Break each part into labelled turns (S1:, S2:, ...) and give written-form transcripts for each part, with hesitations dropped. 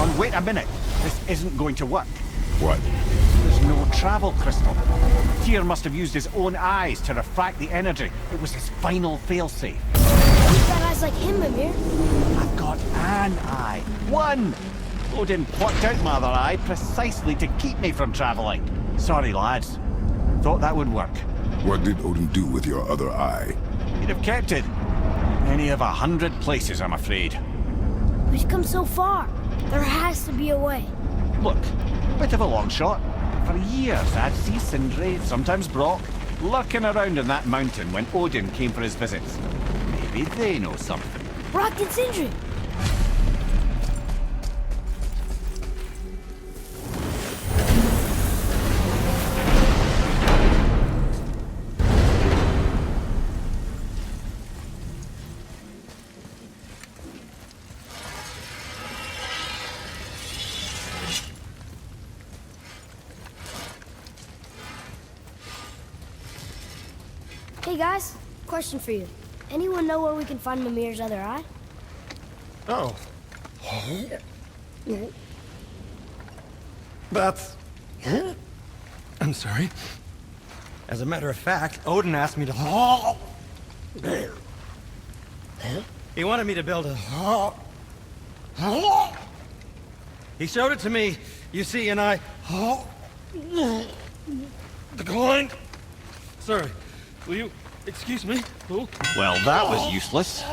S1: on, wait a minute. This isn't going to work.
S2: What?
S1: There's no travel crystal. Tyr must have used his own eyes to refract the energy. It was his final failsafe.
S3: You've got eyes like him, Mimir.
S1: I've got an eye. One! Odin plucked out my other eye precisely to keep me from traveling. Sorry, lads. Thought that would work.
S2: What did Odin do with your other eye?
S1: He'd have kept it. Any of 100 places, I'm afraid.
S3: We've come so far. There has to be a way.
S1: Look, bit of a long shot. For years, I'd see Sindri, sometimes Brock, lurking around in that mountain when Odin came for his visits. Maybe they know something.
S3: Brock and Sindri. Hey guys, question for you. Anyone know where we can find Mimir's other eye?
S4: Oh. That's... I'm sorry. As a matter of fact, Odin asked me to... He wanted me to build a... He showed it to me, you see, and I... declined. Sorry. Will you excuse me? Oh.
S1: Well, that was useless.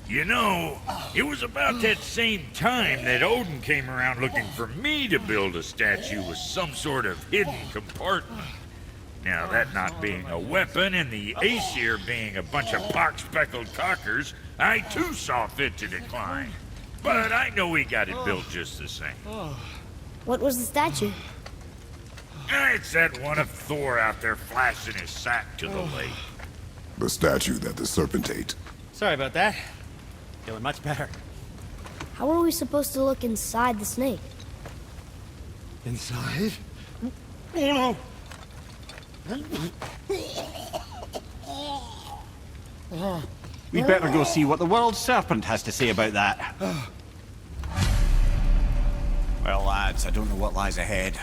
S5: You know, it was about that same time that Odin came around looking for me to build a statue with some sort of hidden compartment. Now, that not being a weapon and the Aesir being a bunch of pock-speckled cockers, I too saw fit to decline. But I know he got it built just the same.
S3: What was the statue?
S5: It's that one of Thor out there flashing his sack to the lake.
S2: The statue that the serpent ate.
S4: Sorry about that. Feeling much better.
S3: How are we supposed to look inside the snake?
S4: Inside? Oh no!
S1: We better go see what the world serpent has to say about that. Well, lads, I don't know what lies ahead,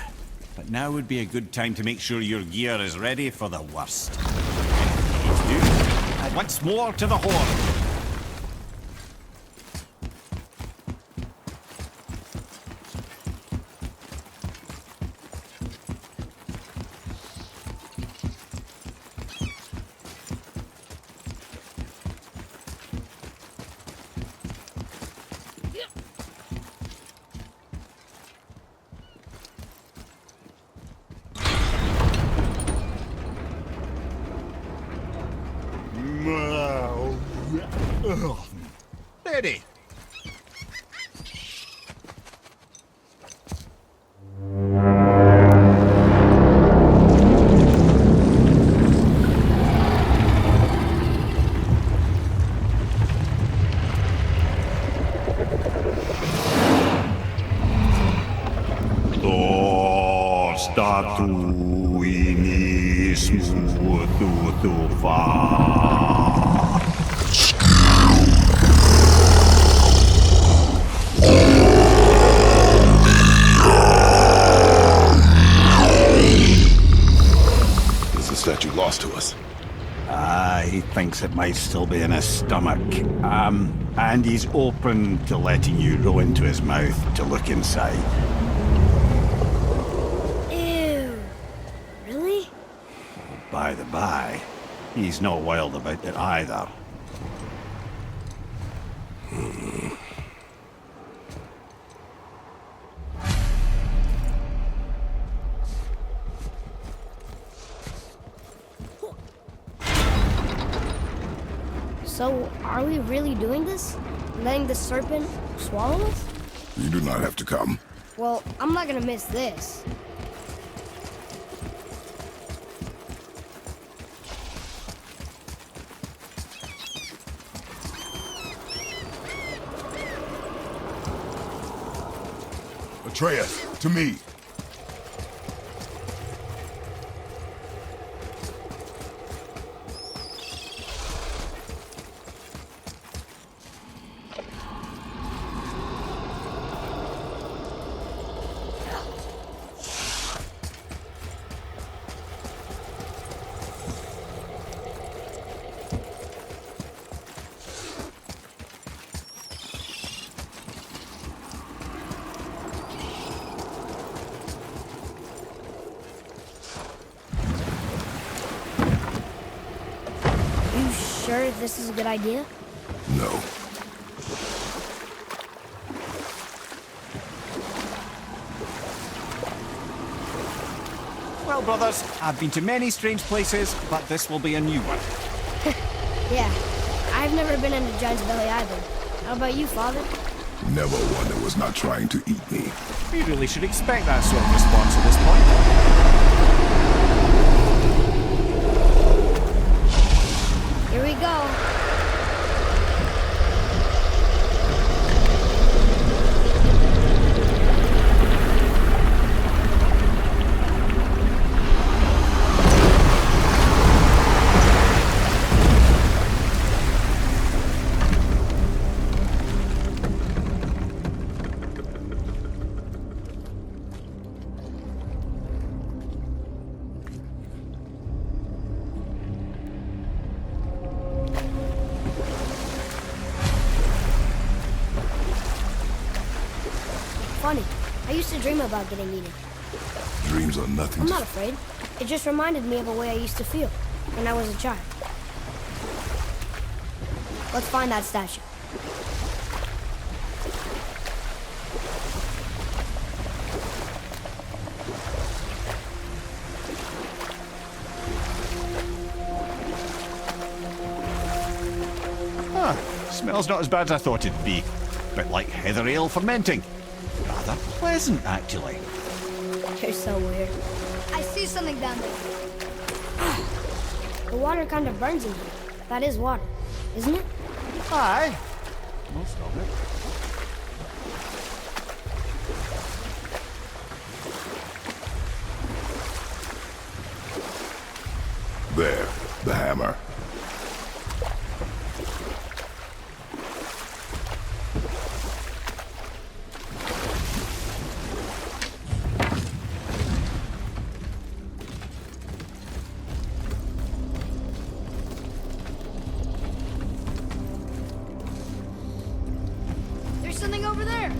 S1: but now would be a good time to make sure your gear is ready for the worst. Anything you need to do, and once more to the horn. Ready. He thinks it might still be in his stomach. And he's open to letting you roll into his mouth to look inside.
S3: Ew. Really?
S1: By the by, he's not wild about it either.
S3: So, are we really doing this? Letting the serpent swallow us?
S2: You do not have to come.
S3: Well, I'm not gonna miss this.
S2: Atreus, to me.
S3: sure this is a good idea?
S2: No.
S1: Well, brothers, I've been to many strange places, but this will be a new one.
S3: Yeah. I've never been in a giant's belly either. How about you, Father?
S2: Never one that was not trying to eat me.
S1: We really should expect that sort of response at this point.
S3: Here we go. Funny. I used to dream about getting eaten.
S2: Dreams are nothing
S3: I'm
S2: to...
S3: not afraid. It just reminded me of a way I used to feel when I was a child. Let's find that statue.
S1: Huh. Smells not as bad as I thought it'd be. Bit like heather ale fermenting. Rather pleasant, actually.
S3: You're so weird. I see something down there. The water kind of burns in here. That is water, isn't it?
S1: Aye. Most of it.
S2: There, the hammer.
S3: There's something over there.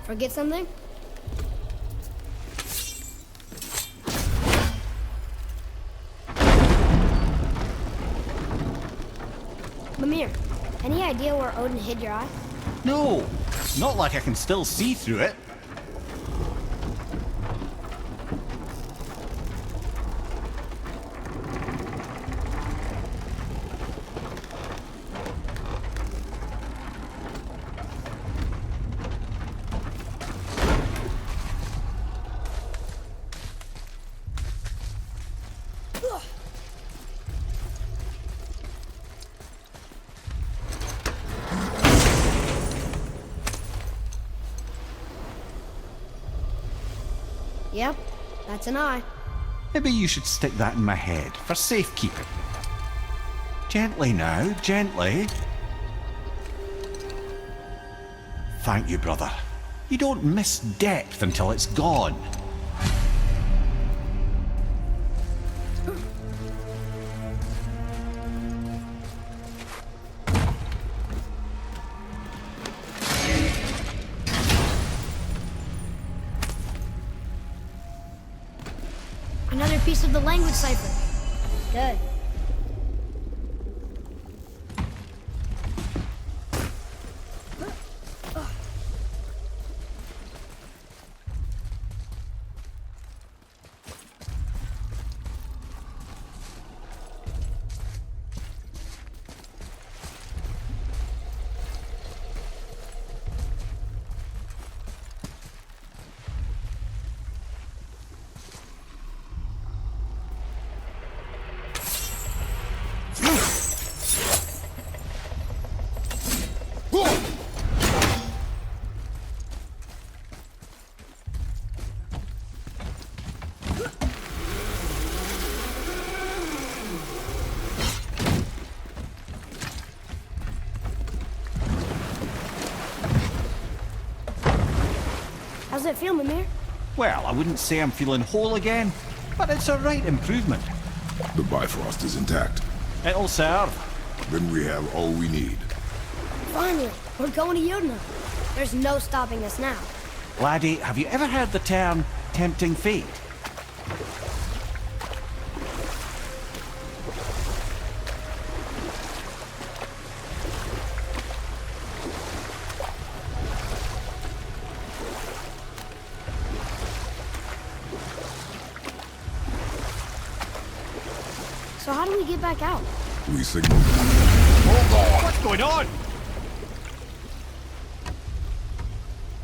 S3: Forget something? Mimir, any idea where Odin hid your eye?
S1: No, not like I can still see through it.
S3: Yep, that's an eye.
S1: Maybe you should stick that in my head for safekeeping. Gently now, gently. Thank you, brother. You don't miss depth until it's gone.
S3: Another piece of the language cipher. Good. How's it feel, Mimir?
S1: Well, I wouldn't say I'm feeling whole again, but it's a right improvement.
S2: The Bifrost is intact.
S1: It'll serve.
S2: Then we have all we need.
S3: Finally, we're going to Yodna. There's no stopping us now.
S1: Laddie, have you ever heard the term tempting fate?
S3: So how do we get back out?
S2: We signal.
S1: What's going on?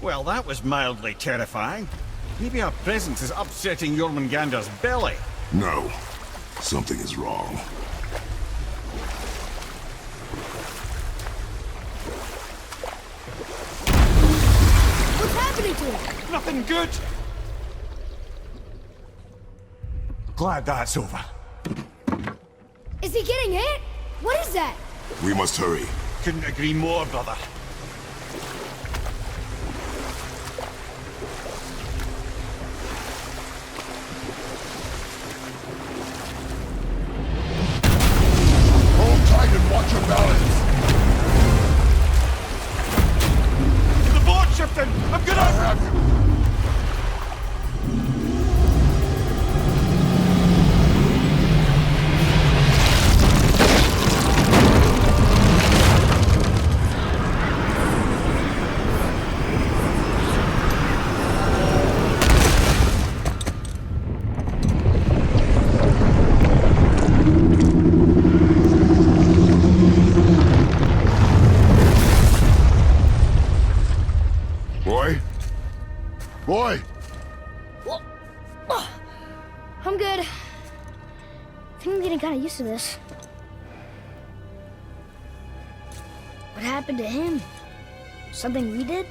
S1: Well, that was mildly terrifying. Maybe our presence is upsetting Jormungandr's belly.
S2: No. Something is wrong.
S3: What's happening to him?
S1: Nothing good. Glad that's over.
S3: Is he getting hit? What is that?
S2: We must hurry.
S1: Couldn't agree more, brother.
S2: Hold tight and watch your balance.
S1: The boat's shifting! I'm gonna...
S2: I have you. Boy!
S3: I'm good. I think I'm getting kind of used to this. What happened to him? Something we did?